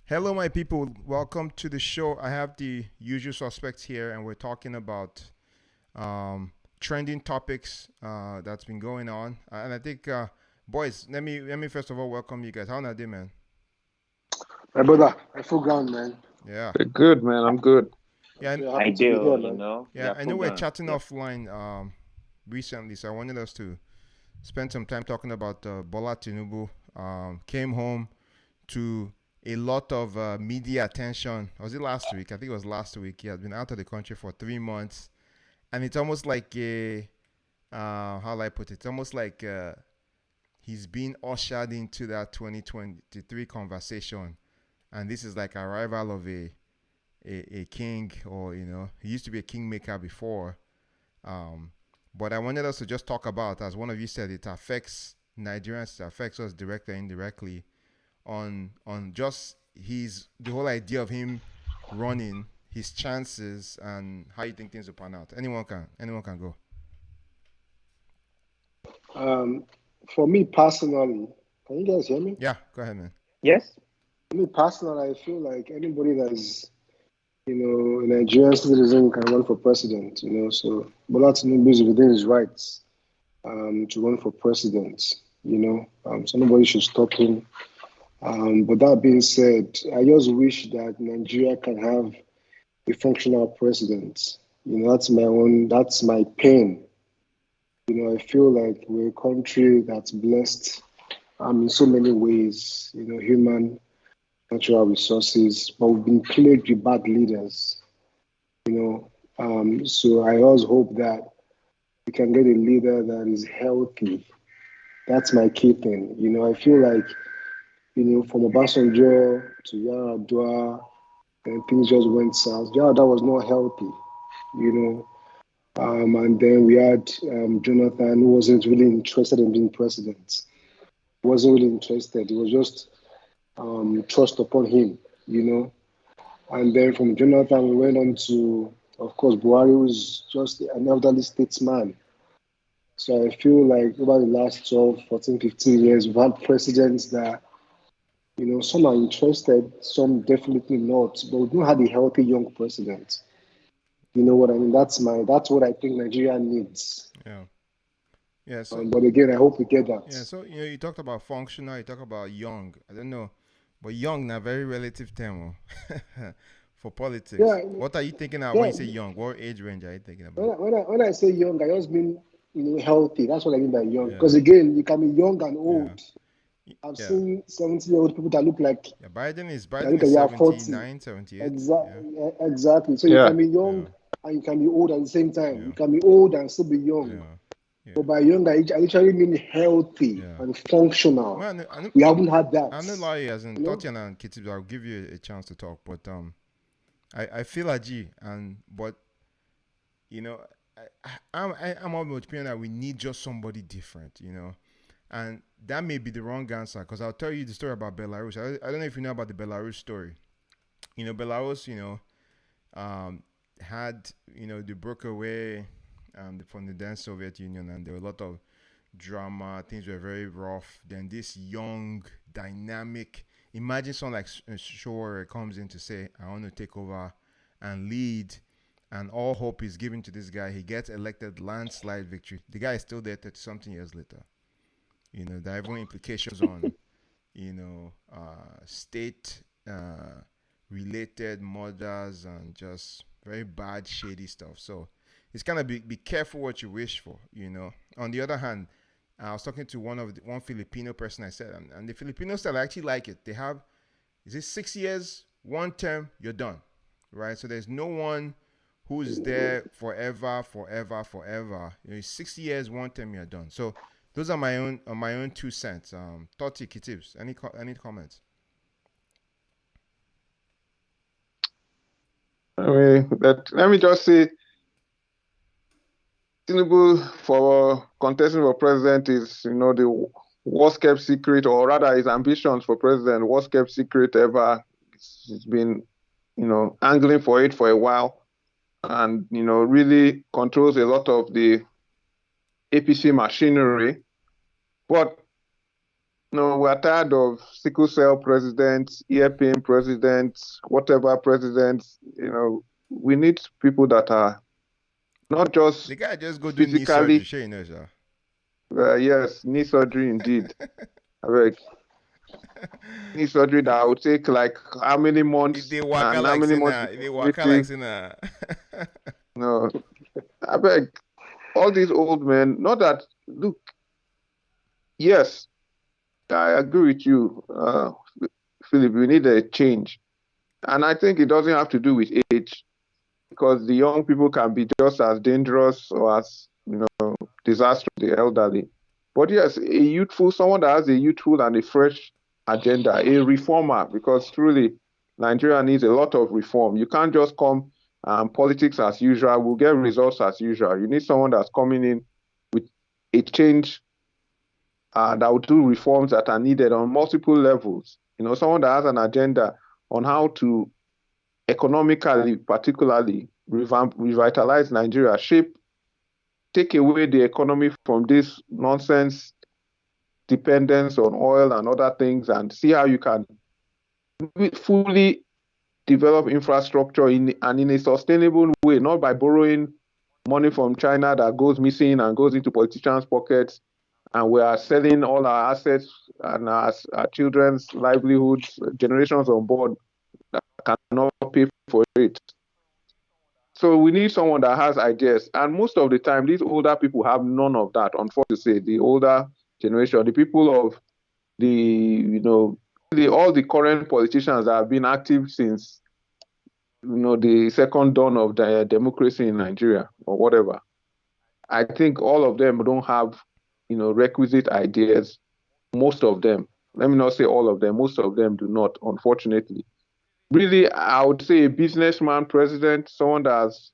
Hello, my people. Welcome to the show. I have the usual suspects here, and we're talking about um, trending topics that's been going on. And I think, boys, let me first of all welcome you guys. How are you, man? My brother, I full ground, man. Yeah, Good, man. I'm good. yeah, Yeah, happy to be here, Ideal, man. yeah. I know we're chatting Yeah. offline recently, so I wanted us to spend some time talking about Bola Tinubu. Came home to a lot of media attention. Was it last week? I think it was last week. He had been out of the country for 3 months, and it's almost like a how do I put it? It's almost like he's being ushered into that 2023 conversation, and this is like arrival of a king, or he used to be a kingmaker before. Um, but I wanted us to just talk about, as one of you said, it affects Nigerians, it affects us directly and indirectly on just the whole idea of him running, his chances, and how you think things will pan out. Anyone can go. Um, for me personally, can you guys hear me? Yeah, go ahead, man. Yes. For me personally, I feel like anybody that is, a Nigerian citizen can run for president. So Bola Tinubu is within his rights to run for president. So nobody should stop him. But that being said, I just wish that Nigeria can have a functional president. That's my pain. I feel like we're a country that's blessed in so many ways, human, natural resources, but we've been plagued with bad leaders, you know. So I always hope that we can get a leader that is healthy. That's my key thing. I feel like, from Obasanjo to Yaradua, and things just went south. Yaradua was not healthy, you know. And then we had Jonathan, who wasn't really interested in being president. He wasn't really interested. It was just trust upon him, you know. And then from Jonathan, we went on to, of course, Buhari, who's just an elderly statesman. So I feel like over the last 12, 14, 15 years, we've had presidents that, some are interested, some definitely not, but we don't have a healthy young president. You know what I mean? That's what I think Nigeria needs. Yeah, yeah. So But again, I hope we get yeah, that. so you talked about functional, you talk about young. I don't know, but young na very relative term for politics. Yeah, What are you thinking of when yeah. you say young? What age range are you thinking about? When I say young, I just mean healthy. That's what I mean by young. Yeah, Because again, you can be young and yeah, old. I've yeah. seen 70-year-old people that look like Yeah, Biden is that Biden look is like you are 40. 79, 78. Yeah, Exactly. So you Yeah. can be young yeah, and you can be old at the same time. You yeah, can be old and still be young. yeah, yeah, But by young, I literally mean healthy yeah. and functional. Well, We haven't had that. I know lie as in You know? Tatiana and Kitty. I'll give you a chance to talk, but I feel a G, and but you know, I'm of the opinion that we need just somebody different, and that may be the wrong answer because I'll tell you the story about Belarus. I don't know if you know about the Belarus story. Belarus, had they broke away from the then Soviet Union, and there were a lot of drama. Things were very rough. Then this young, dynamic. Imagine someone like Shore comes in to say, "I want to take over and lead," and all hope is given to this guy. He gets elected, landslide victory. The guy is still there 30 something years later. There are even implications on state related murders and just very bad, shady stuff. So it's kind of be careful what you wish for. On the other hand, I was talking to one Filipino person. I said, and the Filipinos that actually like it. They have, is it 6 years, one term, you're done, right? So there's no one who's there forever, forever, forever. 6 years, one term, you're done. So those are my own 2 cents. Toti Kitibs, any comments? But let me just say, Tinubu for contesting for president is, the worst kept secret, or rather, his ambitions for president, worst kept secret ever. He's been, angling for it for a while, and really controls a lot of the APC machinery. But No, we're tired of sickle cell presidents, ear pain presidents, whatever presidents. We need people that are not The just guy just go do knee surgery, physically. sure you know, sir. Yes, knee surgery indeed. Like knee surgery that would take like how many If months they waka and how like many months sinna, if they waka like recovery. sinna. No, I beg all these old men. Not that look. Yes, I agree with you, Philip. We need a change, and I think it doesn't have to do with age, because the young people can be just as dangerous or as disastrous as the elderly. But yes, someone that has a youthful and a fresh agenda, a reformer, because truly Nigeria needs a lot of reform. You can't just come politics as usual. We'll get results as usual. You need someone that's coming in with a change that will do reforms that are needed on multiple levels. Someone that has an agenda on how to economically, particularly, revitalize Nigeria, take away the economy from this nonsense dependence on oil and other things, and see how you can fully develop infrastructure in a sustainable way, not by borrowing money from China that goes missing and goes into politicians' pockets, and we are selling all our assets and our children's livelihoods, generations on board that cannot pay for it. So we need someone that has ideas. And most of the time, these older people have none of that, unfortunately to say. The older generation, the people of all the current politicians that have been active since, the second dawn of the democracy in Nigeria or whatever. I think all of them don't have, requisite ideas. Most of them. Let me not say all of them. Most of them do not, unfortunately. Really, I would say a businessman president, someone that has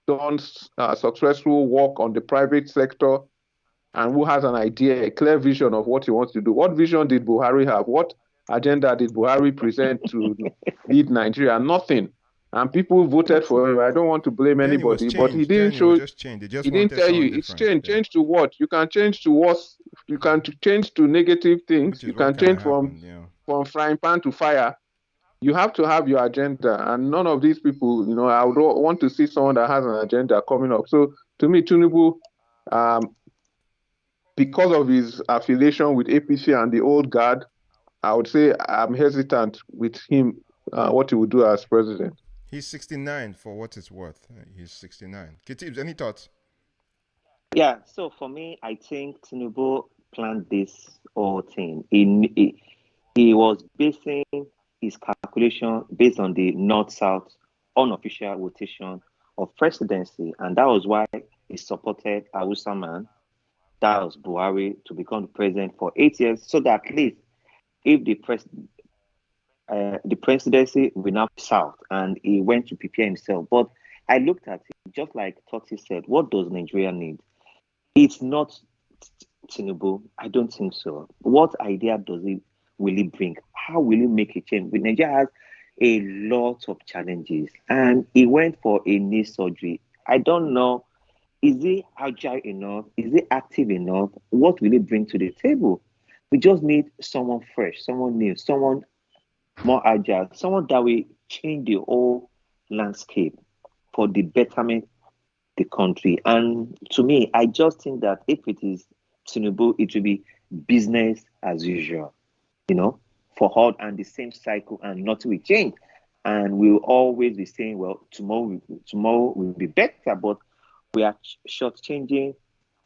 done successful work on the private sector and who has an idea, a clear vision of what he wants to do. What vision did Buhari have? What agenda did Buhari present to lead Nigeria? Nothing. And people voted for him. I don't want to blame Then it was anybody, but he changed. didn't Then it was show. just changed. They just He didn't wanted tell someone you it's different. change. Yeah. Change to what? You can change to worse. You can change to negative things. Which You is what can kind of change from happened, frying pan to fire. You have to have your agenda, and none of these people, I would want to see someone that has an agenda coming up. So to me, Tinubu, um, because of his affiliation with APC and the old guard, I would say I'm hesitant with him, what he would do as president. He's 69 for what it's worth. He's 69. Kitibs, any thoughts? Yeah, so for me, I think Tinubu planned this whole thing. He was basing his calculation based on the North-South unofficial rotation of presidency, and that was why he supported Hausa man, that was Buhari, to become the president for 8 years, so that at least if the presidency will now be south, and he went to prepare himself. But I looked at it, just like Totti said, what does Nigeria need? It's not Tinubu. I don't think so. What idea does it will it bring? How will it make a change? Nigeria has a lot of challenges, and he went for a knee surgery. I don't know. Is he agile enough? Is he active enough? What will he bring to the table? We just need someone fresh, someone new, someone more agile, someone that will change the whole landscape for the betterment the country. And to me, I just think that if it is Tinubu, it will be business as usual, you know, for all and the same cycle, and nothing will change. And we'll always be saying, well, tomorrow will be better, but we are shortchanging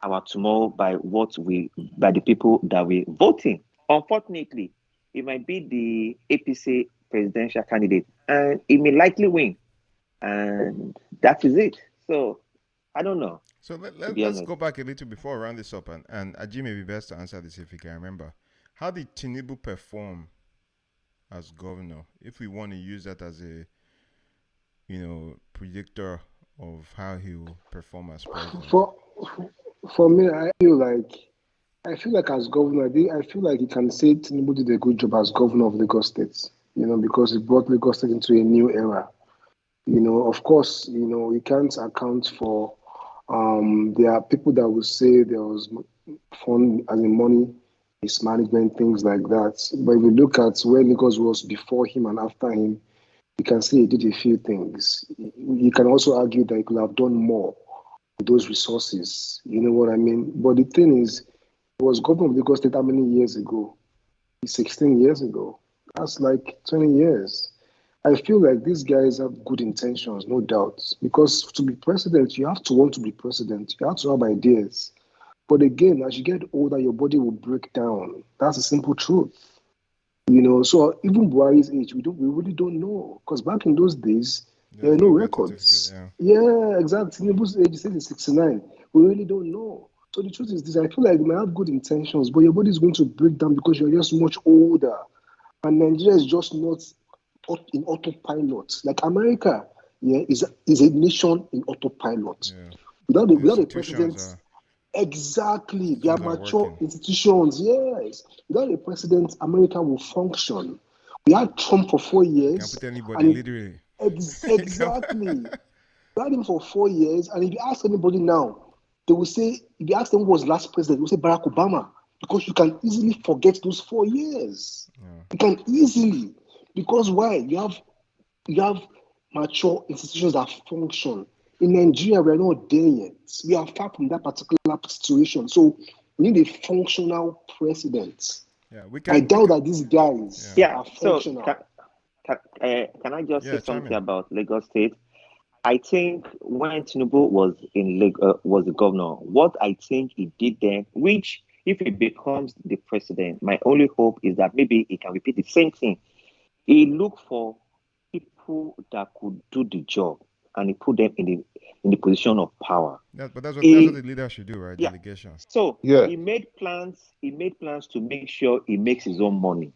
our tomorrow by the people that we're voting. Unfortunately, it might be the APC presidential candidate, and it may likely win, and that is it. So I don't know, So to be let's honest. go back a little before I round this up. And Aji may be best to answer this if you can remember. How did Tinubu perform as governor? If we want to use that as a, predictor of how he will perform as president. For for me, I feel like as governor, I feel like you can say Tinubu did a good job as governor of Lagos State. Because he brought Lagos State into a new era. Of course, you can't account for. There are people that will say there was fund as in money mismanagement, things like that. But if you look at where Lagos was before him and after him, you can see he did a few things. You can also argue that he could have done more with those resources. You know what I mean? But the thing is, he was governor of Lagos State how many years ago? 16 years ago. That's like 20 years. I feel like these guys have good intentions, no doubt. Because to be president, you have to want to be president. You have to have ideas. But again, as you get older, your body will break down. That's a simple truth. You know, so even Buhari's age, we really don't know. Because back in those days, there There's are no no birth certificate. records. Yeah. Yeah, exactly. Tinubu's age is 69. We really don't know. So the truth is this: I feel like you might have good intentions, but your body is going to break down because you're just much older, and Nigeria is just not in autopilot. Like America, yeah, is a nation in autopilot. Yeah. Without The a institutions president, exactly, they are systems are mature working. institutions. Yes, without a president, America will function. We had Trump for 4 You can years, put anybody and literally. exactly. We had him for 4 years, and if you ask anybody now, they will say, if you ask them who was last president, they will say Barack Obama, because you can easily forget those 4 years. Yeah. You can easily, because why? You have mature institutions that function. In Nigeria, we are not there yet. We are far from that particular situation. So we need a functional president. Yeah. I doubt that these guys Yeah. are So functional. can I just say Chime something in. about Lagos State? I think when Tinubu was the governor, what I think he did then, which if he becomes the president, my only hope is that maybe he can repeat the same thing. He looked for people that could do the job, and he put them in the position of power. But that's what He the leader should do, right? Yeah. Delegation. So Yeah. he made plans. He made plans to make sure he makes his own money.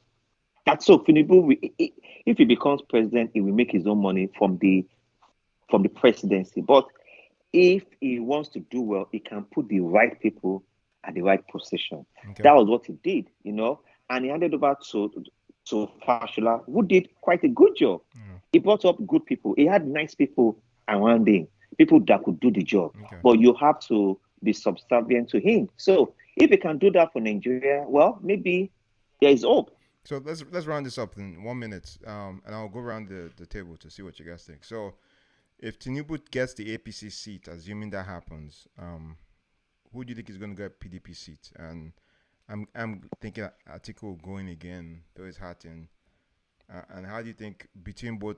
That's so Tinubu. If he becomes president, he will make his own money from the presidency. But if he wants to do well, he can put the right people at the right position. Okay. That was what he did, and he handed over to Fashola, who did quite a good job. Yeah. He brought up good people. He had nice people around him, people that could do the job. Okay. But you have to be subservient to him. So if he can do that for Nigeria, well, maybe there is hope. So let's round this up in 1 minute, and I'll go around the table to see what you guys think. So, if Tinubu gets the APC seat, assuming that happens, who do you think is going to get PDP seat? And I'm thinking Atiku going again, throw his hat in. And how do you think between both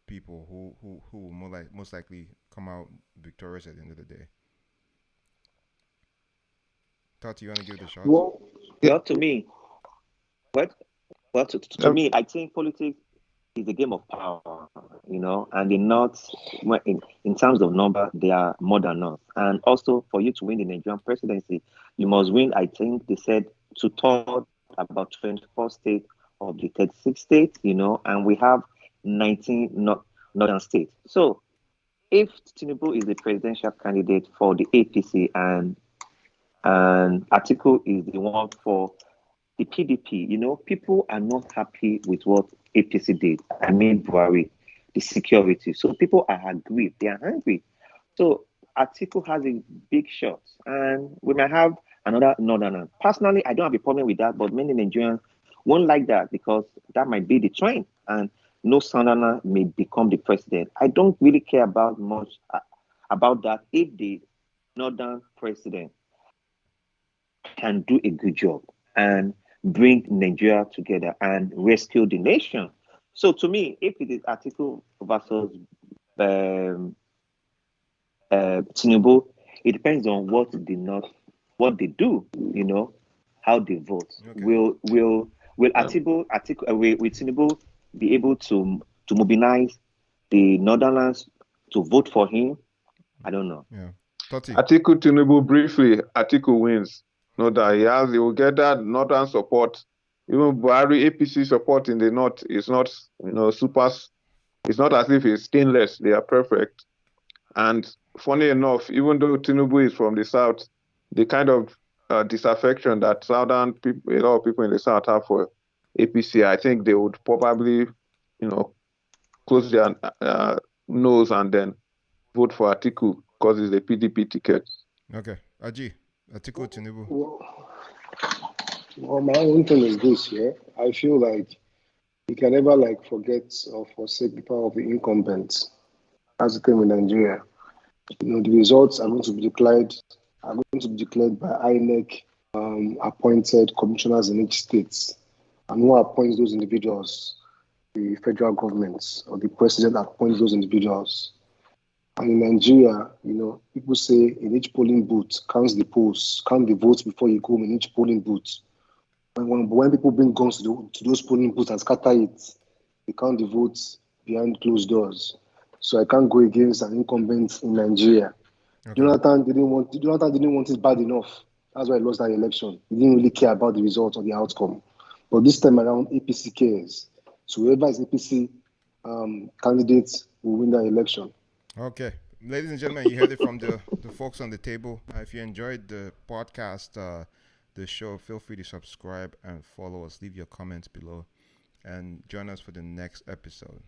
people who will most likely come out victorious at the end of the day? Tati, you want to give it a shot? Well, Well, to me, to me, I think politics is a game of power, and the North, in terms of number, they are more than us. And also, for you to win the Nigerian presidency, you must win, I think they said, two-thirds, about 24 states of the 36 states, and we have 19 northern states. So, if Tinubu is the presidential candidate for the APC and Atiku is the one for the PDP, people are not happy with what APC did. I mean, Buhari, the security. So people are aggrieved. They are angry. So Atiku has a big shot, and we might have another northerner. Personally, I don't have a problem with that, but many Nigerians won't like that because that might be the trend, and no southerner may become the president. I don't really care about much about that if the northern president can do a good job and bring Nigeria together and rescue the nation. So to me, if it is Atiku versus Tinubu, it depends on what they do, how they vote. Okay. Will Atiku will Tinubu be able to mobilize the Northerners to vote for him? I don't know. Yeah. Tati. Atiku Tinubu, briefly, Atiku wins. No doubt he will get that northern support. Even Buhari APC support in the north is not, super. It's not as if it's stainless. They are perfect. And funny enough, even though Tinubu is from the south, the kind of disaffection that southern people, a lot of people in the south have for APC, I think they would probably, close their nose and then vote for Atiku because it's a PDP ticket. Okay. Aji, Atiku Tinubu. Well, my own thing is this, yeah. I feel like you can never like forget or forsake the power of the incumbents. That's the thing with Nigeria. The results are going to be declared by INEC appointed commissioners in each state. And who appoints those individuals? The federal government or the president appoints those individuals. And in Nigeria, people say in each polling booth, count the votes before you go in each polling booth. When people bring guns to those polling booths and scatter it, they count the votes behind closed doors. So I can't go against an incumbent in Nigeria. Okay. Jonathan didn't want it bad enough. That's why he lost that election. He didn't really care about the result or the outcome. But this time around, APC cares. So whoever is APC candidate will win that election. Okay. Ladies and gentlemen, you heard it from the folks on the table. If you enjoyed the podcast, the show, feel free to subscribe and follow us. Leave your comments below and join us for the next episode.